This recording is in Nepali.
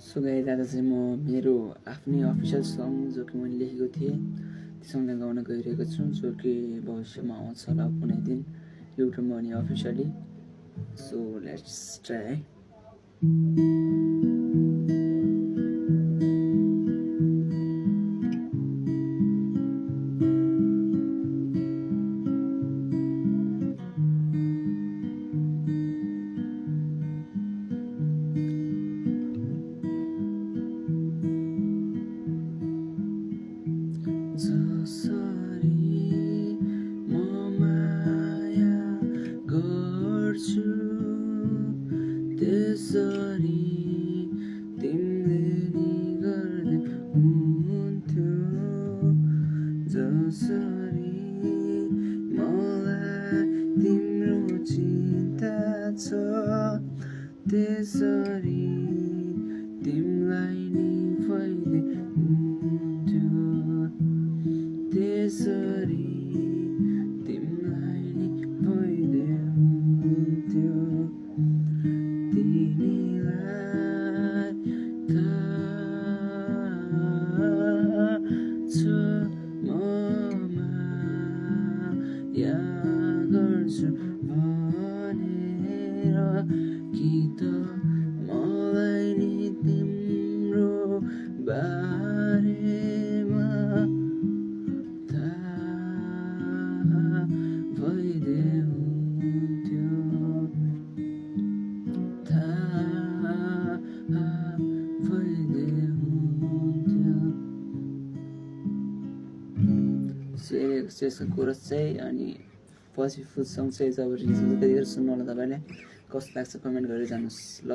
सो गाइस आज चाहिँ म मेरो आफ्नै अफिसियल सङ जो कि मैले लेखेको थिएँ त्यो सङलाई गाउन गइरहेको छु, जो कि भविष्यमा आउँछ होला कुनै दिन युट्युबमा अनि अफिसियली। So let's try. जसरी म माया गर्छु त्यसरी तिमीले नि गर्दै हुन्थ्यो। जसरी मलाई तिम्रो चिन्ता छ त्यसरी तिमीलाई नि पहिले हुन्थ्यो। त्यसरी तिमीलाई नि पहिले हुन्थ्यो। तिमीलाई थाहा छ म माया गर्छु भनेर, कि त मलाई नि तिम्रो बारेमा भइदे हुन्थ्यो। यसको कोरस चाहिँ अनि पछि फुल सङ चाहिँ जब रिलिज हुन्छ त्यतिखेर सुन्नु होला। तपाईँले कस्तो लाग्छ कमेन्ट गरेर जानुहोस् ल।